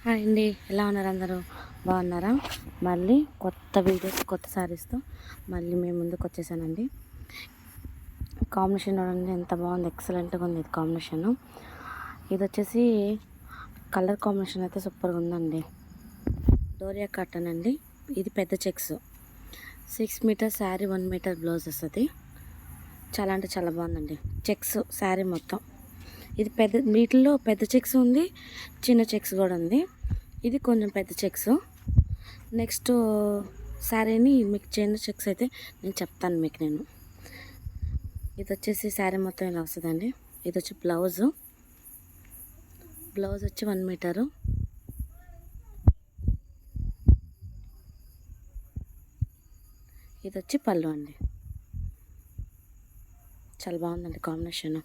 Hi అండి, ఎలా ఉన్నారు? అందరూ బాగున్నారా? మళ్ళీ కొత్త వీడియోస్, కొత్త శారీస్తో మళ్ళీ మేము ముందుకు వచ్చేసానండి. కాంబినేషన్ చూడండి ఎంత బాగుంది, ఎక్సలెంట్గా ఉంది ఇది కాంబినేషను. ఇది వచ్చేసి కలర్ కాంబినేషన్ అయితే సూపర్గా ఉందండి. డోరియా కాటన్ అండి. ఇది పెద్ద checks, 6 metre sari, 1 metre blouse వస్తుంది. చాలా అంటే చాలా బాగుందండి. చెక్స్ శారీ మొత్తం. ఇది వీటిల్లో పెద్ద చెక్స్ ఉంది, చిన్న చెక్స్ కూడా ఉంది. ఇది కొంచెం పెద్ద చెక్స్. నెక్స్ట్ శారీని మీకు చిన్న చెక్స్ అయితే నేను చెప్తాను మీకు. ఇది వచ్చేసి శారీ మొత్తం ఇలా వస్తుందండి. ఇది వచ్చి బ్లౌజ్ వచ్చి 1 మీటరు. ఇది వచ్చి పళ్ళు అండి. చాలా బాగుందండి కాంబినేషన్.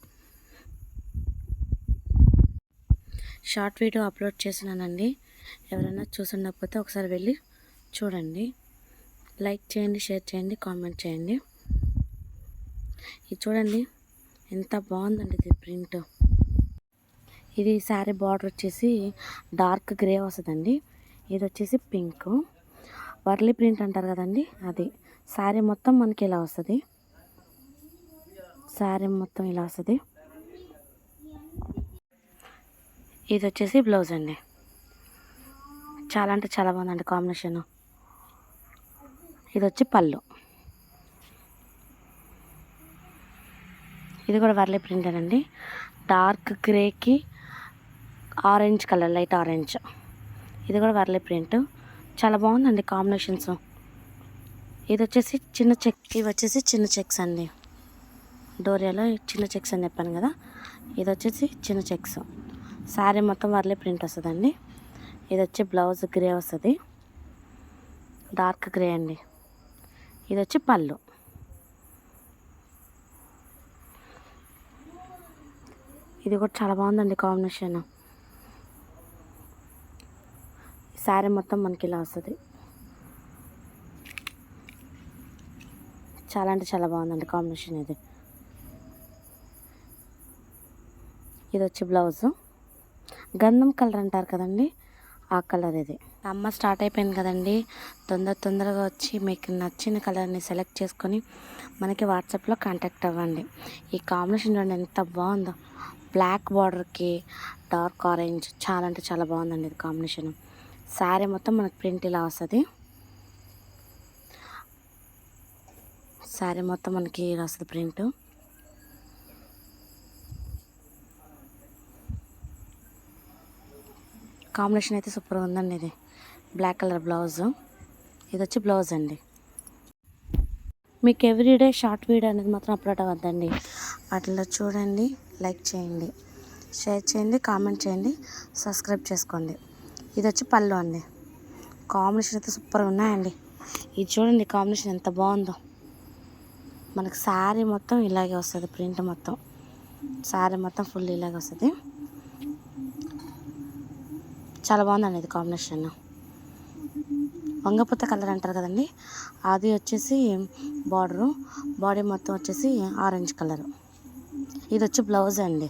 షార్ట్ వీడియో అప్లోడ్ చేసినానండి. ఎవరైనా చూసుండకపోతే ఒకసారి వెళ్ళి చూడండి. లైక్ చేయండి, షేర్ చేయండి, కామెంట్ చేయండి. ఇది చూడండి ఎంత బాగుందండి ఇది ప్రింట్. ఇది శారీ బార్డర్ వచ్చేసి డార్క్ గ్రే వస్తుందండి. ఇది వచ్చేసి పింక్ వర్లీ ప్రింట్ అంటారు కదండి, అది. శారీ మొత్తం మనకి ఇలా వస్తుంది. శారీ మొత్తం ఇలా వస్తుంది. ఇది వచ్చేసి బ్లౌజ్ అండి. చాలా అంటే చాలా బాగుందండి కాంబినేషను. ఇది వచ్చి పళ్ళు. ఇది కూడా వర్లీ ప్రింట్ అండి. డార్క్ గ్రేకి ఆరెంజ్ కలర్, లైట్ ఆరెంజ్. ఇది కూడా వర్లీ ప్రింట్. చాలా బాగుందండి కాంబినేషన్స్. ఇది వచ్చేసి చిన్న చెక్, ఇవి వచ్చేసి చిన్న చెక్స్ అండి. డోరియాలో చిన్న చెక్స్ అని చెప్పాను కదా, ఇది వచ్చేసి చిన్న చెక్స్. శారీ మొత్తం వర్లీ ప్రింట్ వస్తుందండి. ఇది వచ్చి బ్లౌజ్ గ్రే వస్తుంది, డార్క్ గ్రే అండి. ఇది వచ్చి పళ్ళు. ఇది కూడా చాలా బాగుందండి కాంబినేషన్. శారీ మొత్తం మనకి ఇలా వస్తుంది. చాలా అంటే చాలా బాగుందండి కాంబినేషన్ ఇది. ఇది వచ్చి బ్లౌజు గంధం కలర్ అంటారు కదండి, ఆ కలర్ ఇది. సమ్మర్ స్టార్ట్ అయిపోయింది కదండి. తొందరగా వచ్చి మీకు నచ్చిన కలర్ని సెలెక్ట్ చేసుకొని మనకి వాట్సాప్లో కాంటాక్ట్ అవ్వండి. ఈ కాంబినేషన్ చూడండి ఎంత బాగుందో. బ్లాక్ బార్డర్కి డార్క్ ఆరెంజ్, చాలా అంటే చాలా బాగుందండి ఇది కాంబినేషన్. శారీ మొత్తం మనకి ప్రింట్ ఇలా వస్తుంది. శారీ మొత్తం మనకి ఇలా వస్తుంది ప్రింట్. కాంబినేషన్ అయితే సూపర్గా ఉందండి. ఇది బ్లాక్ కలర్ బ్లౌజ్. ఇది వచ్చి బ్లౌజ్ అండి. మీకు ఎవ్రీడే షార్ట్ వీడియో అనేది మాత్రం అప్లోడ్ అవ్వద్దండి. వాటిలో చూడండి, లైక్ చేయండి, షేర్ చేయండి, కామెంట్ చేయండి, సబ్స్క్రైబ్ చేసుకోండి. ఇది వచ్చి పళ్ళు అండి. కాంబినేషన్ అయితే సూపర్గా ఉన్నాయండి. ఇది చూడండి కాంబినేషన్ ఎంత బాగుందో. మనకు శారీ మొత్తం ఇలాగే వస్తుంది, ప్రింట్ మొత్తం శారీ మొత్తం ఫుల్ ఇలాగే వస్తుంది. చాలా బాగుందండి ఇది కాంబినేషన్. వంగపూత కలర్ అంటారు కదండి, అది వచ్చేసి బార్డరు, బాడీ మొత్తం వచ్చేసి ఆరెంజ్ కలరు. ఇది వచ్చి బ్లౌజ్ అండి.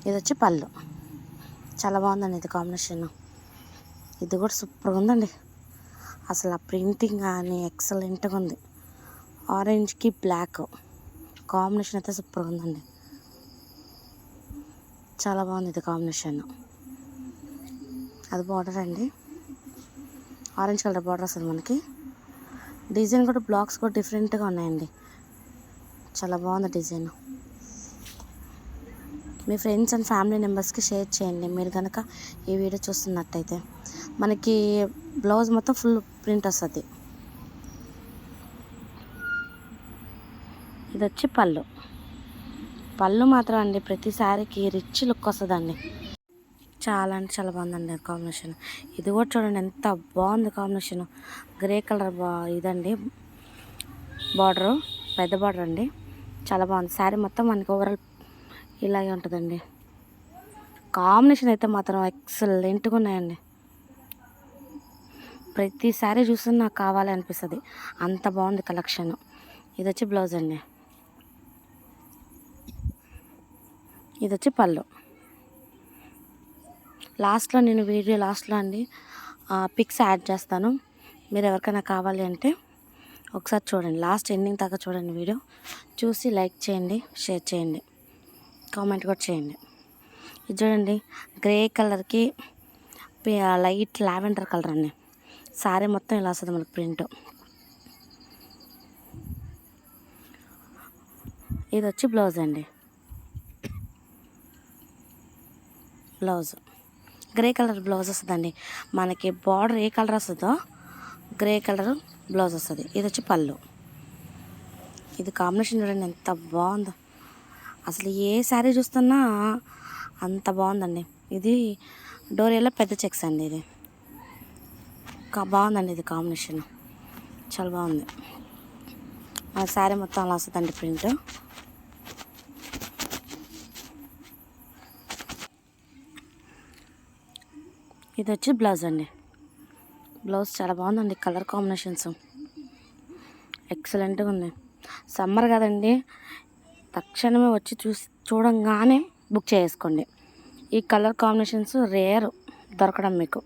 ఇది వచ్చి పళ్ళు. చాలా బాగుందండి ఇది కాంబినేషన్. ఇది కూడా సూపర్గా ఉందండి. అసలు ఆ ప్రింటింగ్ కానీ ఎక్సలెంట్గా ఉంది. ఆరెంజ్కి బ్లాక్ కాంబినేషన్ అయితే సూపర్గా ఉందండి. చాలా బాగుంది ఇది కాంబినేషన్. అది బార్డర్ అండి, ఆరెంజ్ కలర్ బార్డర్ వస్తుంది మనకి. డిజైన్ కూడా బ్లాక్స్ కూడా డిఫరెంట్గా ఉన్నాయండి. చాలా బాగుంది design. Me friends and family మెంబర్స్కి షేర్ చేయండి మీరు కనుక ఈ వీడియో చూస్తున్నట్టయితే. మనకి బ్లౌజ్ మొత్తం ఫుల్ ప్రింట్ వస్తుంది. ఇది వచ్చి పళ్ళు. పళ్ళు మాత్రం అండి ప్రతి శారీకి రిచ్ లుక్ వస్తుందండి. చాలా అంటే చాలా బాగుందండి కాంబినేషన్. ఇది కూడా చూడండి ఎంత బాగుంది కాంబినేషన్. గ్రే కలర్ ఇదండి బార్డరు, పెద్ద బార్డర్ అండి. చాలా బాగుంది. శారీ మొత్తం మనకి ఓవరాల్ ఇలాగే ఉంటుందండి. కాంబినేషన్ అయితే మాత్రం ఎక్సలెంట్గా ఉన్నాయండి. ప్రతి శారీ చూస్తే నాకు కావాలి అనిపిస్తుంది, అంత బాగుంది కలెక్షన్. ఇది వచ్చి బ్లౌజ్ అండి. ఇది వచ్చి పళ్ళు. లాస్ట్లో నేను వీడియో లాస్ట్లో అండి పిక్స్ యాడ్ చేస్తాను. మీరు ఎవరికైనా కావాలి అంటే ఒకసారి చూడండి, లాస్ట్ ఎండింగ్ దాకా చూడండి. వీడియో చూసి లైక్ చేయండి, షేర్ చేయండి, కామెంట్ కూడా చేయండి. ఇది చూడండి, గ్రే కలర్కి లైట్ లావెండర్ కలర్ అండి. సారీ మొత్తం ఇలా వస్తుంది మనకు ప్రింట్. ఇది వచ్చి బ్లౌజ్ అండి. బ్లౌజ్ గ్రే కలర్ బ్లౌజ్ వస్తుందండి. మనకి బార్డర్ ఏ కలర్ వస్తుందో గ్రే కలర్ బ్లౌజ్ వస్తుంది. ఇది వచ్చి పళ్ళు. ఇది కాంబినేషన్ చూడండి ఎంత బాగుందో. అసలు ఏ శారీ చూస్తున్నా అంత బాగుందండి. ఇది డోరియలో పెద్ద చెక్స్ అండి. ఇది బాగుందండి. ఇది కాంబినేషన్ చాలా బాగుంది. ఆ శారీ మొత్తం అలా వస్తుందండి ప్రింట్. ఇది వచ్చి బ్లౌజ్ అండి. బ్లౌజ్ చాలా బాగుందండి. కలర్ కాంబినేషన్స్ ఎక్సలెంట్గా ఉంది. సమ్మర్ కదండి, తక్షణమే వచ్చి చూడంగానే బుక్ చేసుకోండి. ఈ కలర్ కాంబినేషన్స్ రేర్ దొరకడం మీకు.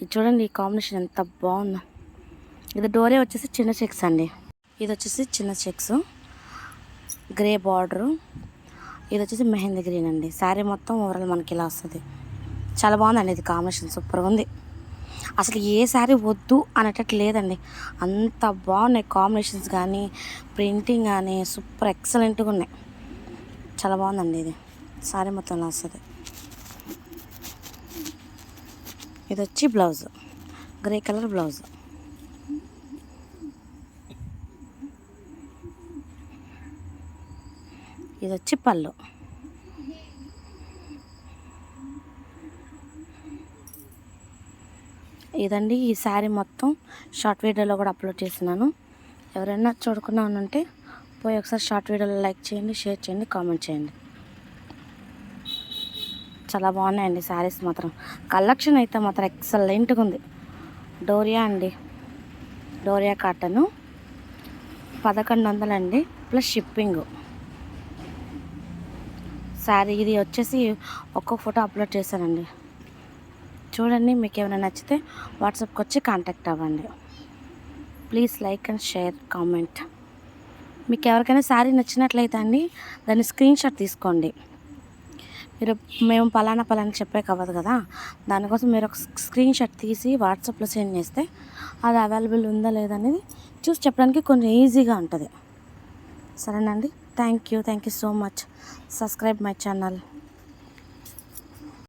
ఇది చూడండి, ఈ కాంబినేషన్ ఎంత బాగుందో. ఇది డోరే వచ్చేసి చిన్న చెక్స్ అండి. ఇది వచ్చేసి చిన్న చెక్స్, గ్రే బార్డరు. ఇది వచ్చేసి మెహందీ గ్రీన్ అండి. శారీ మొత్తం ఓవరాల్ మనకి ఇలా వస్తుంది. చాలా బాగుందండి. ఇది కాంబినేషన్ సూపర్గా ఉంది. అసలు ఏ శారీ వద్దు అనేటట్టు లేదండి, అంత బాగున్నాయి కాంబినేషన్స్ కానీ ప్రింటింగ్ కానీ సూపర్ ఎక్సలెంట్గా ఉన్నాయి. చాలా బాగుందండి. ఇది శారీ మొత్తం ఇలా వస్తుంది. ఇది వచ్చి బ్లౌజ్, గ్రే కలర్ బ్లౌజ్. ఇది వచ్చి పళ్ళు. ఇదండి ఈ శారీ మొత్తం షార్ట్ వీడియోలో కూడా అప్లోడ్ చేస్తున్నాను. ఎవరైనా చూడకుండా ఉంటే పోయి ఒకసారి షార్ట్ వీడియోలో లైక్ చేయండి, షేర్ చేయండి, కామెంట్ చేయండి. చాలా బాగున్నాయండి శారీస్ మాత్రం. కలెక్షన్ అయితే మాత్రం ఎక్సలెంట్గా ఉంది. డోరియా అండి, డోరియా కాటను 1100 అండి ప్లస్ షిప్పింగ్. శారీ ఇది వచ్చేసి ఒక్కొక్క ఫోటో అప్లోడ్ చేశానండి. చూడండి, మీకు ఏమైనా నచ్చితే వాట్సాప్కి వచ్చి కాంటాక్ట్ అవ్వండి. Please like and share, comment. మీకు ఎవరికైనా శారీ నచ్చినట్లయితే అండి దాన్ని స్క్రీన్ షాట్ తీసుకోండి. మేము పలానా చెప్పాక అవ్వదు కదా, దానికోసం మీరు ఒక స్క్రీన్ షాట్ తీసి వాట్సాప్లో సెండ్ చేస్తే అది అవైలబుల్ ఉందా లేదా అనేది చూసి చెప్పడానికి కొంచెం ఈజీగా ఉంటుంది. సరేనండి. Thank you so much. Subscribe my channel.